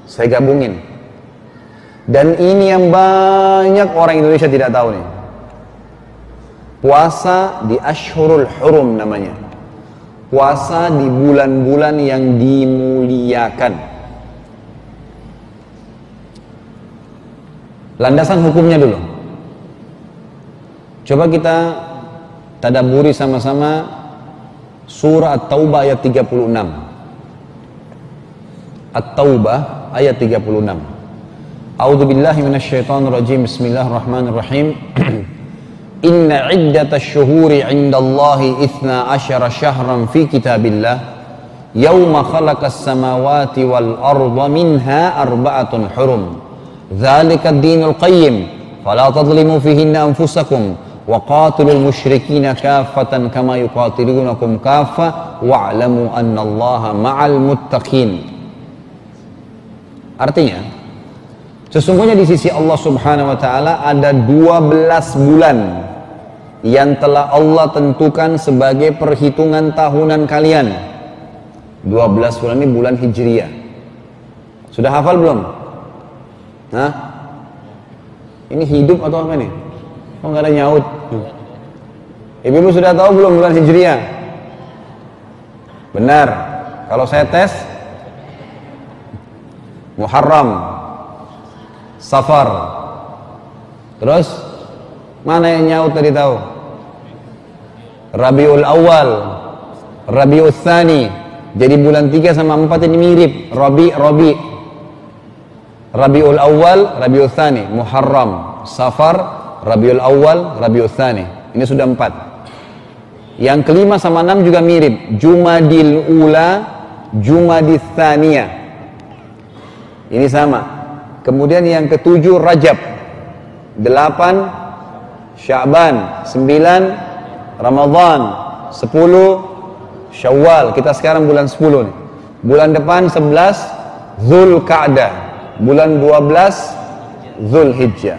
Saya gabungin. Dan ini yang banyak orang Indonesia tidak tahu nih. Puasa di Ashhurul Hurum namanya. Puasa di bulan-bulan yang dimuliakan. Landasan hukumnya dulu. Coba kita tadabburi sama-sama surah At-Taubah ayat 36. At-Taubah ayat 36. A'udzu billahi minasyaitonir rajim. Bismillahirrahmanirrahim. Inna iddatash syuhuri 'indallahi 12 syahran fi kitabillah yauma khalaqas samawati wal arda minha arba'atun hurum. Dzalika ad-dinul qayyim fala tadhlimu fihinna anfusakum wa qatilul musyrikina kaffatan kama yuqatilunakum kaffa wa'lamu annallaha ma'al muttaqin. Artinya, sesungguhnya di sisi Allah Subhanahu wa taala ada 12 bulan yang telah Allah tentukan sebagai perhitungan tahunan kalian. 12 bulan ini bulan Hijriah. Sudah hafal belum? Hah? Ini hidup atau apa nih? Kok nggak ada nyaut? Ibu-ibu sudah tahu belum bulan Hijriah? Benar. Kalau saya tes, Muharram, Safar. Terus mana yang nyaut tadi tahu? Rabiul Awal, Rabiul Tsani. Jadi bulan 3 sama 4 ini mirip. Rabi. Rabiul Awal, Rabiul Tsani, Muharram, Safar, Rabiul Awal, Rabiul Tsani. Ini sudah 4. Yang kelima sama 6 juga mirip. Jumadil Ula, Jumadil Tsaniyah. Ini sama. Kemudian yang ketujuh Rajab, 8 Sya'ban, 9 Ramadan, 10 Syawal. Kita sekarang bulan 10 nih. Bulan depan 11 Zulqa'dah, bulan 12 Zulhijjah.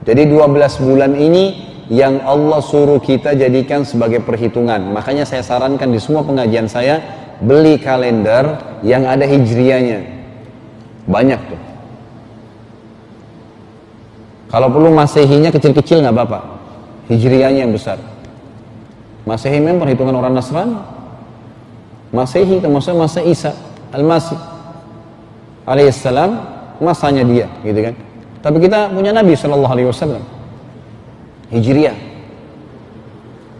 Jadi 12 bulan ini yang Allah suruh kita jadikan sebagai perhitungan. Makanya saya sarankan di semua pengajian saya, beli kalender yang ada hijriahnya. Banyak tuh. Kalau perlu masehinya kecil-kecil nggak apa-apa, hijriahnya yang besar. Masehi memang perhitungan orang Nasrani. Masehi termasuk masa Isa Al-Masih alaihissalam, masanya dia, gitu kan. Tapi kita punya Nabi SAW, hijriah.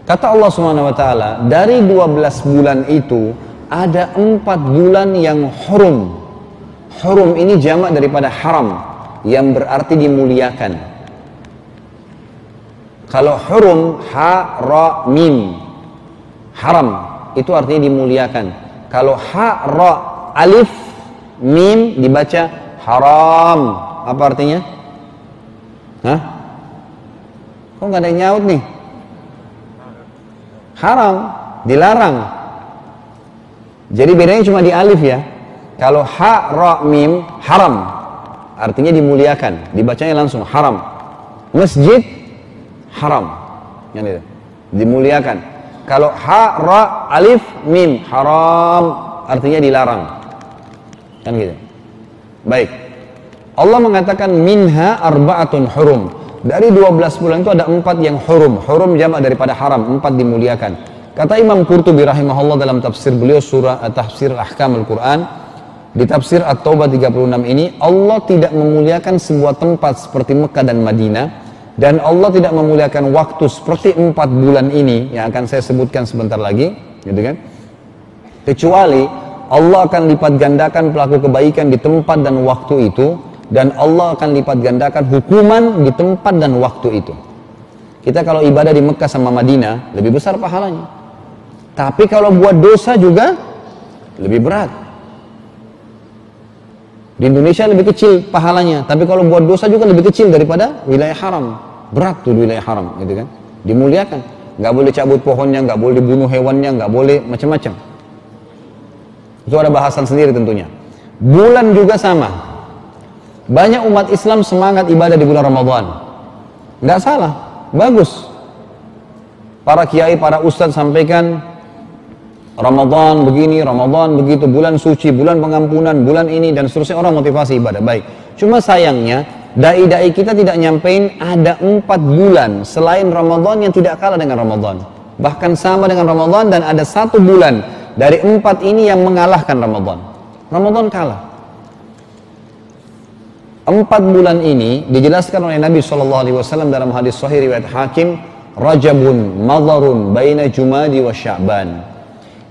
Kata Allah Subhanahu wa taala, dari 12 bulan itu ada 4 bulan yang hurum. Hurum ini jamak daripada haram, yang berarti dimuliakan. Kalau hurum, ha, ra, mim, haram, itu artinya dimuliakan. Kalau ha, ra, alif, mim, dibaca haram. Apa artinya? Hah? Kok nggak ada yang nyaut nih? Haram, dilarang. Jadi bedanya cuma di alif ya. Kalau ha, ra, mim, haram, artinya dimuliakan. Dibacanya langsung haram. Masjid, haram, yang itu dimuliakan. Kalau ha, ra, alif, mim, haram, artinya dilarang, kan gitu. Baik, Allah mengatakan minha arba'atun hurum. Dari 12 bulan itu ada 4 yang hurum. Hurum jamak daripada haram, 4 dimuliakan. Kata Imam Qurtubi rahimahullah dalam tafsir beliau surah tafsir Ahkamul Quran, di tafsir At-Taubah 36 ini, Allah tidak memuliakan sebuah tempat seperti Mekah dan Madinah, dan Allah tidak memuliakan waktu seperti 4 bulan ini yang akan saya sebutkan sebentar lagi, gitu kan? Kecuali Allah akan lipat gandakan pelaku kebaikan di tempat dan waktu itu, dan Allah akan lipat gandakan hukuman di tempat dan waktu itu. Kita kalau ibadah di Mekah sama Madinah lebih besar pahalanya, tapi kalau buat dosa juga lebih berat. Di Indonesia lebih kecil pahalanya, tapi kalau buat dosa juga lebih kecil daripada wilayah haram. Berat tuh wilayah haram, gitu kan? Dimuliakan, nggak boleh cabut pohonnya, nggak boleh bunuh hewannya, nggak boleh macam-macam. Itu ada bahasan sendiri tentunya. Bulan juga sama. Banyak umat Islam semangat ibadah di bulan Ramadan. Nggak salah, bagus. Para kiai, para ustadz sampaikan Ramadan begini, Ramadan begitu, bulan suci, bulan pengampunan, bulan ini dan seterusnya, orang motivasi ibadah baik. Cuma sayangnya dai-dai kita tidak nyampein ada 4 bulan selain Ramadan yang tidak kalah dengan Ramadan. Bahkan sama dengan Ramadan, dan ada 1 bulan dari 4 ini yang mengalahkan Ramadan. Ramadan kalah. 4 bulan ini dijelaskan oleh Nabi SAW dalam hadis sahih riwayat Hakim, Rajabun madharun baina Jumadi wa Sya'ban.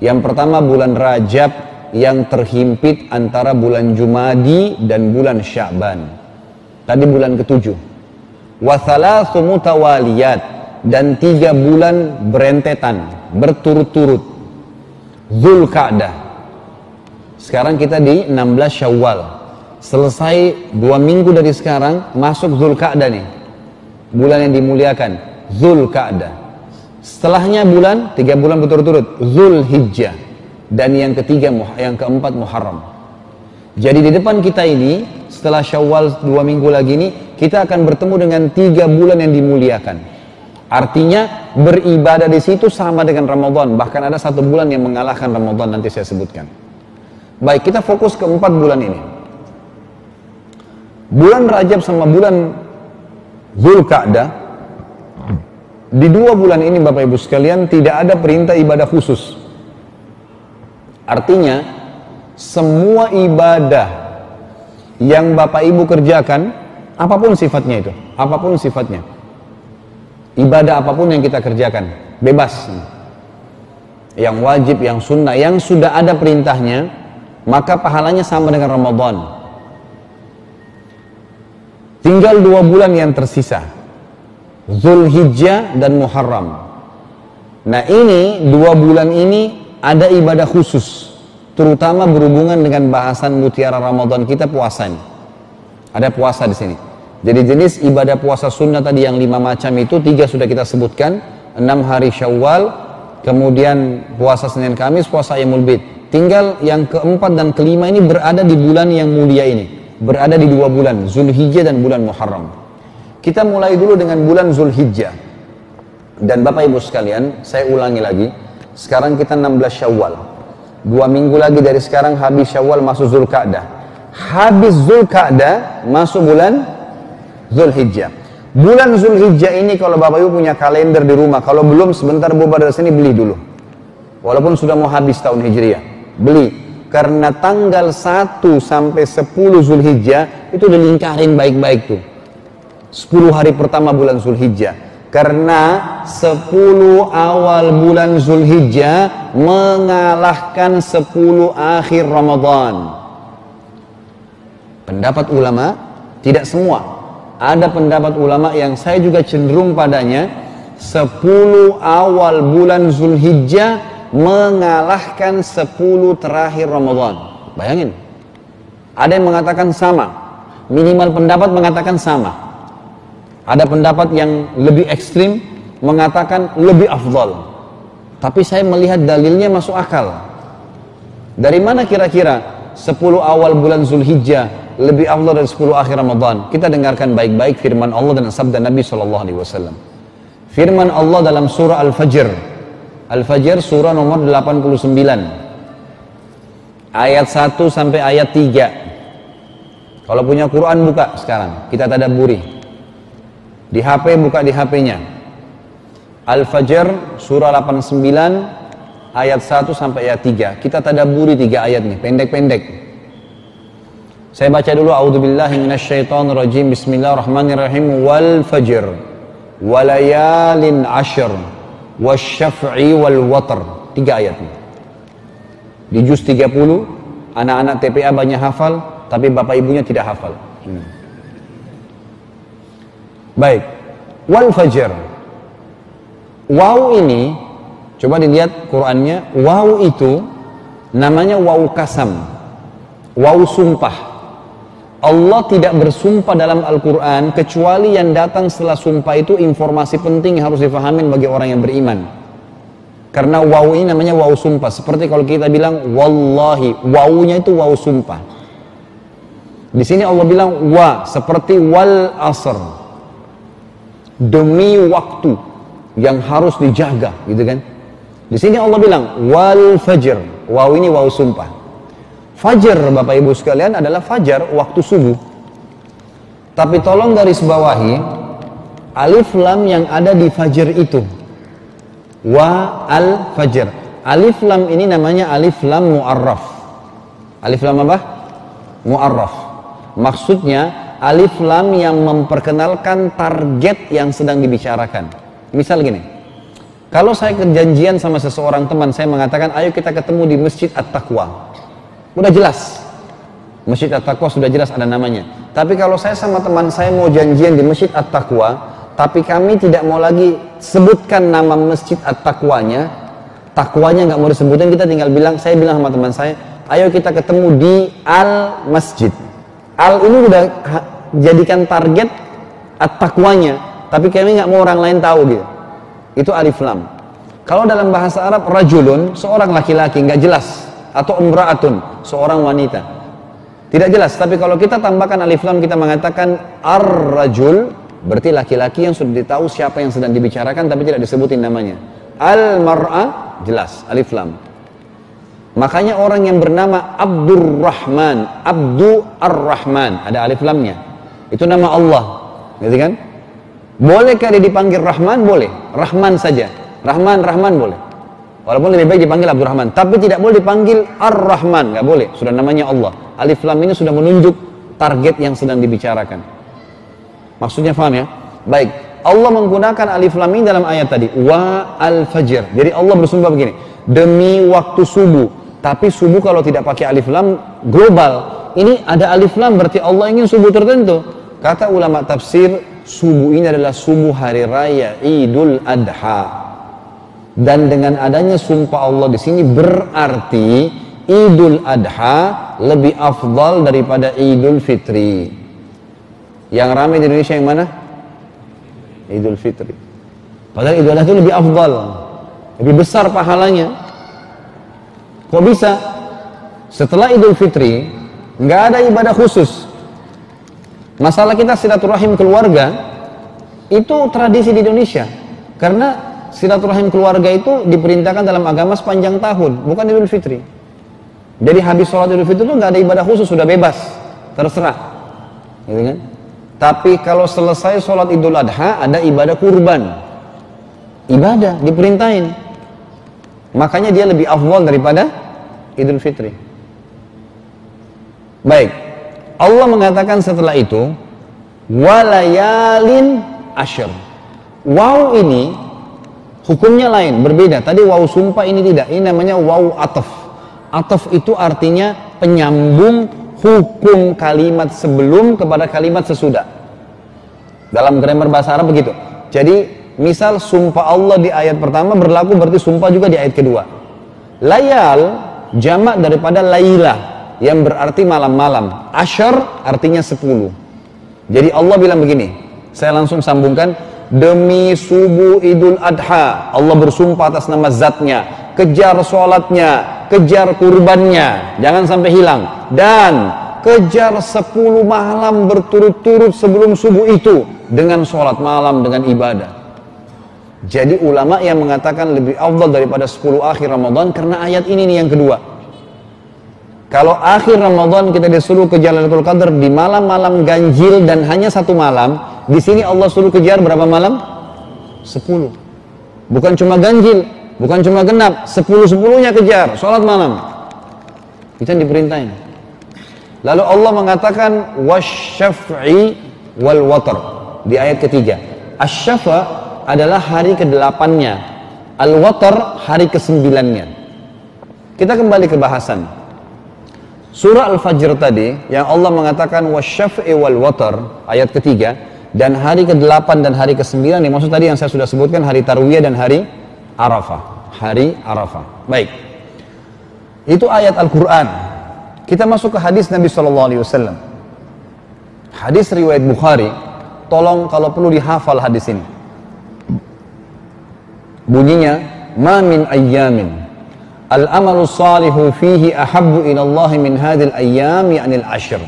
Yang pertama bulan Rajab yang terhimpit antara bulan Jumadi dan bulan Sya'ban. Tadi bulan ke-7. Wa thalathu mutawaliyat, dan 3 bulan berentetan, berturut-turut. Dzulqa'dah. Sekarang kita di 16 Syawal. Selesai 2 minggu dari sekarang, masuk Dzulqa'dah nih. Bulan yang dimuliakan, Dzulqa'dah. Setelahnya 3 bulan berturut-turut, Dzulhijjah, dan yang keempat Muharram. Jadi di depan kita ini, setelah Syawal 2 minggu lagi ini, kita akan bertemu dengan 3 bulan yang dimuliakan. Artinya beribadah di situ sama dengan Ramadan, bahkan ada 1 bulan yang mengalahkan Ramadan, nanti saya sebutkan. Baik, kita fokus ke 4 bulan ini. Bulan Rajab sama bulan Dzulqa'dah. Di 2 bulan ini Bapak Ibu sekalian tidak ada perintah ibadah khusus. Artinya semua ibadah yang Bapak Ibu kerjakan, apapun sifatnya itu, apapun sifatnya, ibadah apapun yang kita kerjakan, bebas. Yang wajib, yang sunnah, yang sudah ada perintahnya, maka pahalanya sama dengan Ramadan. Tinggal 2 bulan yang tersisa, Dzulhijjah dan Muharram. Nah ini 2 bulan ini ada ibadah khusus, terutama berhubungan dengan bahasan mutiara Ramadan kita, puasa ini. Ada puasa di sini. Jadi jenis ibadah puasa sunnah tadi yang 5 macam itu, 3 sudah kita sebutkan, 6 hari Syawal, kemudian puasa Senin Kamis, puasa Yaumul Bid. Tinggal yang keempat dan kelima ini berada di bulan yang mulia ini, berada di 2 bulan, Dzulhijjah dan bulan Muharram. Kita mulai dulu dengan bulan Dzulhijjah. Dan Bapak Ibu sekalian, saya ulangi lagi, sekarang kita 16 Syawal. 2 minggu lagi dari sekarang habis Syawal, masuk Dzulqa'dah. Habis Dzulqa'dah masuk bulan Dzulhijjah. Bulan Dzulhijjah ini kalau Bapak Ibu punya kalender di rumah, kalau belum sebentar bubar dari sini, beli dulu. Walaupun sudah mau habis tahun Hijriah, beli. Karena tanggal 1 sampai 10 Dzulhijjah itu dilingkarin baik-baik tuh. 10 hari pertama bulan Dzulhijjah. Karena 10 awal bulan Dzulhijjah mengalahkan 10 akhir Ramadan. Pendapat ulama, tidak semua. Ada pendapat ulama yang saya juga cenderung padanya, 10 awal bulan Dzulhijjah mengalahkan 10 terakhir Ramadan. Bayangin. Ada yang mengatakan sama. Minimal pendapat mengatakan sama. Ada pendapat yang lebih ekstrim mengatakan lebih afdal. Tapi saya melihat dalilnya masuk akal. Dari mana kira-kira 10 awal bulan Dzulhijjah lebih afdal dari 10 akhir Ramadan? Kita dengarkan baik-baik firman Allah dan sabda Nabi SAW. Firman Allah dalam surah Al-Fajr. Al-Fajr surah nomor 89. Ayat 1 sampai ayat 3. Kalau punya Quran buka sekarang, kita tadabburi. Di HP buka di HP-nya. Al-Fajr surah 89 ayat 1 sampai ayat 3. Kita tadabburi 3 ayat nih, pendek-pendek. Saya baca dulu, a'udzubillahi minasyaitonirrajim. Bismillahirrahmanirrahim. Wal fajr walayalin ashr wasyaf'i wal watr. 3 ayat nih. Di juz 30, anak-anak TPA banyak hafal, tapi bapak ibunya tidak hafal. Baik, wal fajr. Waw ini, coba dilihat Qurannya, waw itu namanya waw kasam, waw sumpah. Allah tidak bersumpah dalam Al-Quran kecuali yang datang setelah sumpah itu informasi penting yang harus difahamin bagi orang yang beriman. Karena waw ini namanya waw sumpah. Seperti kalau kita bilang wallahi, wawnya itu waw sumpah. Di sini Allah bilang wa, seperti wal asr, demi waktu yang harus dijaga, gitu kan? Di sini Allah bilang wal fajr. Waw ini waw sumpah. Fajar Bapak Ibu sekalian adalah fajar waktu subuh. Tapi tolong garis bawahi alif lam yang ada di fajar itu. Wa al fajr. Alif lam ini namanya alif lam mu'arraf. Alif lam apa? Mu'arraf. Maksudnya alif lam yang memperkenalkan target yang sedang dibicarakan. Misal gini, kalau saya kejanjian sama seseorang teman, saya mengatakan ayo kita ketemu di Masjid At-Taqwa. Udah jelas, Masjid At-Taqwa sudah jelas ada namanya. Tapi kalau saya sama teman saya mau janjian di Masjid At-Taqwa, tapi kami tidak mau lagi sebutkan nama Masjid At-Taqwanya, takwanya nggak mau disebutin, kita tinggal bilang, saya bilang sama teman saya, ayo kita ketemu di Al-Masjid. Al ini udah jadikan target At-Taqwanya, tapi kami nggak mau orang lain tahu gitu. Itu alif lam. Kalau dalam bahasa Arab rajulun, seorang laki-laki nggak jelas, atau imra'atun, seorang wanita. Tidak jelas, tapi kalau kita tambahkan alif lam, kita mengatakan ar-rajul, berarti laki-laki yang sudah ditahu siapa yang sedang dibicarakan tapi tidak disebutin namanya. Al-mar'ah, jelas, alif lam. Makanya orang yang bernama Abdurrahman, Abdu Ar-Rahman, ada alif lamnya. Itu nama Allah, gitu kan? Bolehkah dia dipanggil Rahman? Boleh. Rahman saja. Rahman boleh. Walaupun lebih baik dipanggil Abdurrahman. Tapi tidak boleh dipanggil Ar-Rahman. Nggak boleh. Sudah namanya Allah. Alif lam ini sudah menunjuk target yang sedang dibicarakan. Maksudnya paham ya? Baik. Allah menggunakan alif lam ini dalam ayat tadi. Wa al-fajr. Jadi Allah bersumpah begini. Demi waktu subuh. Tapi subuh kalau tidak pakai alif lam global. Ini ada alif lam berarti Allah ingin subuh tertentu. Kata ulama tafsir, subuh ini adalah subuh hari raya Idul Adha. Dan dengan adanya sumpah Allah di sini berarti Idul Adha lebih afdal daripada Idul Fitri. Yang ramai di Indonesia yang mana? Idul Fitri. Padahal Idul Adha itu lebih afdal, lebih besar pahalanya. Kok bisa? Setelah Idul Fitri nggak ada ibadah khusus. Masalah kita silaturahim keluarga itu tradisi di Indonesia, karena silaturahim keluarga itu diperintahkan dalam agama sepanjang tahun, bukan Idul Fitri. Jadi habis sholat Idul Fitri itu nggak ada ibadah khusus, sudah bebas, terserah, gitu kan? Tapi kalau selesai sholat Idul Adha ada ibadah kurban, ibadah diperintahin, makanya dia lebih afdal daripada Idul Fitri. Baik. Allah mengatakan setelah itu walayalin asyr. Waw ini hukumnya lain, berbeda. Tadi waw sumpah, ini tidak. Ini namanya waw ataf. Ataf itu artinya penyambung hukum kalimat sebelum kepada kalimat sesudah. Dalam grammar bahasa Arab begitu. Jadi misal sumpah Allah di ayat pertama berlaku berarti sumpah juga di ayat kedua. Layal jamak daripada lailah yang berarti malam-malam. Asyar artinya 10. Jadi Allah bilang begini, saya langsung sambungkan, demi subuh Idul Adha, Allah bersumpah atas nama zatnya, kejar sholatnya, kejar kurbannya, jangan sampai hilang, dan kejar 10 malam berturut-turut sebelum subuh itu dengan sholat malam, dengan ibadah. Jadi ulama yang mengatakan lebih afdal daripada 10 akhir Ramadan karena ayat ini nih yang kedua. Kalau akhir Ramadan kita disuruh kejar Lailatul Qadar di malam-malam ganjil dan hanya 1 malam, di sini Allah suruh kejar berapa malam? 10. Bukan cuma ganjil, bukan cuma genap, 10-10-nya kejar, sholat malam. Itu yang diperintahin. Lalu Allah mengatakan wasyaf'i wal watr di ayat ketiga. Asy-syafa' adalah hari ke-8-nya, al-watr hari ke-9-nya. Kita kembali ke bahasan. Surah Al-Fajr tadi yang Allah mengatakan wasyaf'i wal watr ayat ketiga, dan hari ke-8 dan hari ke-9 yang maksud tadi yang saya sudah sebutkan hari Tarwiyah dan hari Arafah. Hari Arafah. Baik. Itu ayat Al-Qur'an. Kita masuk ke hadis Nabi SAW. Hadis riwayat Bukhari. Tolong kalau perlu dihafal hadis ini. Bunyinya, ma min ayyamin al-amalu salihu fihi ahabbu ilallahi min hadil ayyami anil ashr.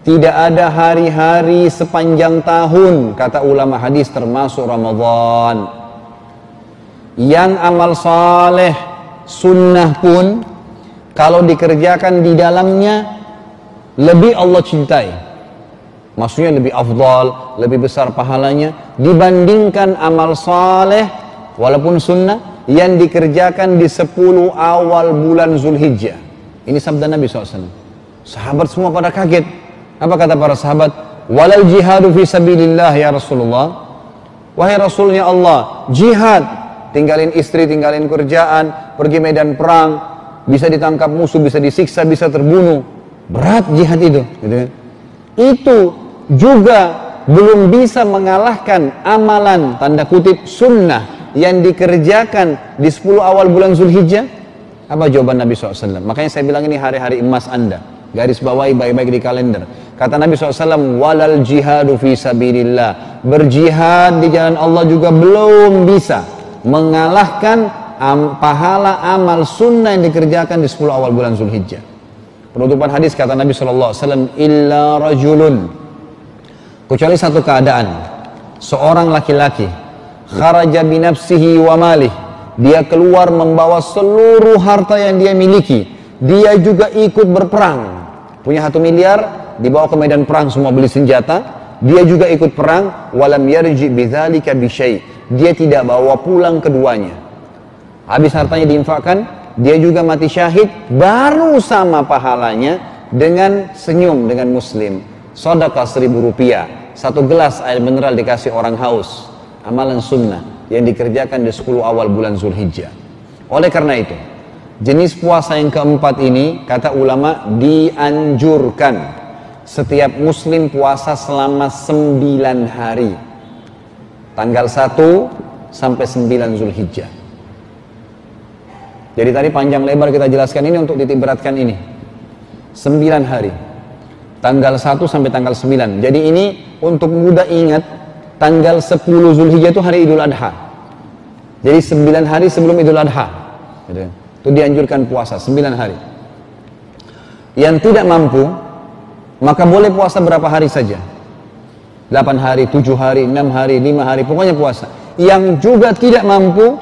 Tidak ada hari-hari sepanjang tahun, kata ulama hadis termasuk Ramadan, Yang amal saleh sunnah pun kalau dikerjakan di dalamnya lebih Allah cintai. Maksudnya lebih afdal, lebih besar pahalanya dibandingkan amal saleh walaupun sunnah yang dikerjakan di 10 awal bulan Zulhijjah. Ini sabda Nabi SAW. Sahabat semua pada kaget. Apa kata para sahabat? Walal jihadu fi sabilillah ya Rasulullah. Wahai Rasulnya Allah, jihad, tinggalin istri, tinggalin kerjaan, pergi medan perang, bisa ditangkap musuh, bisa disiksa, bisa terbunuh. Berat jihad itu, gitu kan? Itu juga belum bisa mengalahkan amalan tanda kutip sunnah yang dikerjakan di 10 awal bulan Zulhijjah. Apa jawaban Nabi SAW? Makanya saya bilang ini hari-hari emas Anda. Garis bawahi baik-baik di kalender. Kata Nabi SAW, walal jihadu fi sabilillah. Berjihad di jalan Allah juga belum bisa mengalahkan pahala amal sunnah yang dikerjakan di 10 awal bulan Zulhijjah. Penutupan hadis kata Nabi SAW, illa rajulun, kecuali satu keadaan, seorang laki-laki, kharaja binafsihi wa malih, dia keluar membawa seluruh harta yang dia miliki, dia juga ikut berperang, punya 1 miliar, dibawa ke medan perang semua beli senjata, dia juga ikut perang, walam yarji bidzalika bisyai, dia tidak bawa pulang keduanya, habis hartanya diinfakkan, dia juga mati syahid, baru sama pahalanya dengan senyum dengan muslim, sedekah 1.000 rupiah, 1 gelas air mineral dikasih orang haus, amalan sunnah yang dikerjakan di 10 awal bulan Zulhijjah. Oleh karena itu, jenis puasa yang keempat ini, kata ulama, dianjurkan setiap muslim puasa selama 9 hari, tanggal 1 sampai 9 Zulhijjah. Jadi tadi panjang lebar kita jelaskan ini untuk titik beratkan ini 9 hari, tanggal 1 sampai tanggal 9. Jadi ini untuk mudah ingat, tanggal 10 Zulhijjah itu hari Idul Adha. Jadi 9 hari sebelum Idul Adha itu dianjurkan puasa 9 hari. Yang tidak mampu, maka boleh puasa berapa hari saja, 8 hari, 7 hari, 6 hari, 5 hari, pokoknya puasa. Yang juga tidak mampu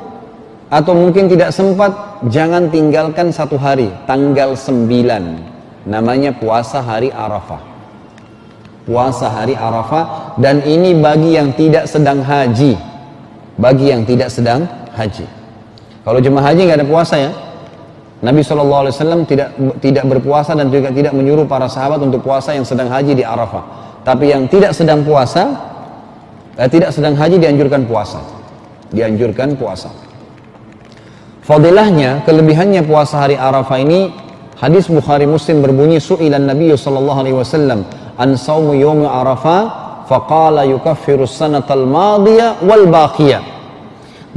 atau mungkin tidak sempat, jangan tinggalkan 1 hari, tanggal 9, namanya puasa hari Arafah. Puasa hari Arafah, dan ini bagi yang tidak sedang haji, bagi yang tidak sedang haji. Kalau jemaah haji nggak ada puasa ya, Nabi SAW tidak berpuasa dan juga tidak menyuruh para sahabat untuk puasa yang sedang haji di Arafah. Tapi yang tidak sedang puasa, tidak sedang haji dianjurkan puasa, dianjurkan puasa. Fadilahnya, kelebihannya puasa hari Arafah ini, hadis Bukhari Muslim berbunyi, su'ilan Nabi sallallahu alaihi wasallam an saumu yawmi Arafah faqala yukaffiru sanatal madiyah wal baqiyah.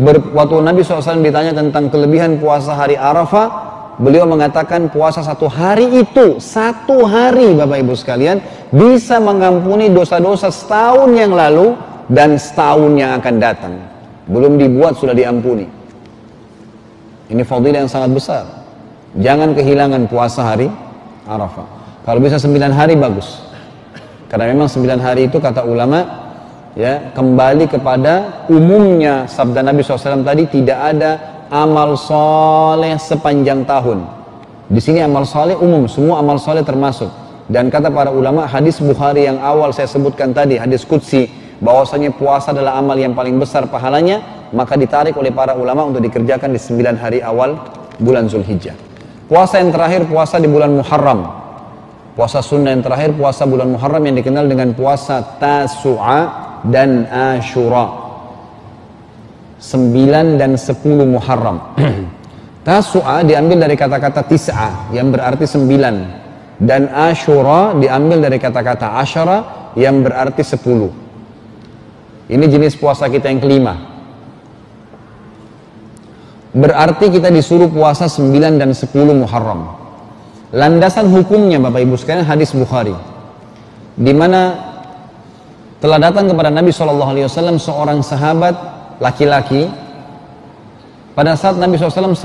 Waktu Nabi SAW ditanya tentang kelebihan puasa hari Arafah, beliau mengatakan puasa 1 hari itu, 1 hari Bapak Ibu sekalian, bisa mengampuni dosa-dosa setahun yang lalu dan setahun yang akan datang. Belum dibuat sudah diampuni. Ini fadilah yang sangat besar. Jangan kehilangan puasa hari Arafah. Kalau bisa 9 hari bagus. Karena memang 9 hari itu kata ulama, ya, kembali kepada umumnya sabda Nabi SAW tadi, tidak ada amal soleh sepanjang tahun. Di sini amal soleh umum, semua amal soleh termasuk. Dan kata para ulama, hadis Bukhari yang awal saya sebutkan tadi, hadis Qudsi, bahwasanya puasa adalah amal yang paling besar pahalanya, maka ditarik oleh para ulama untuk dikerjakan di 9 hari awal bulan Zulhijjah. Puasa yang terakhir, puasa di bulan Muharram. Puasa sunnah yang terakhir, puasa bulan Muharram yang dikenal dengan puasa Tasu'a dan Ashura. 9 dan 10 Muharram. Tasu'a diambil dari kata-kata tis'a yang berarti 9, dan Ashura diambil dari kata-kata asyara yang berarti 10. Ini jenis puasa kita yang kelima. Berarti kita disuruh puasa 9 dan 10 Muharram. Landasan hukumnya Bapak Ibu sekalian hadis Bukhari, di mana telah datang kepada Nabi SAW seorang sahabat laki-laki pada saat Nabi SAW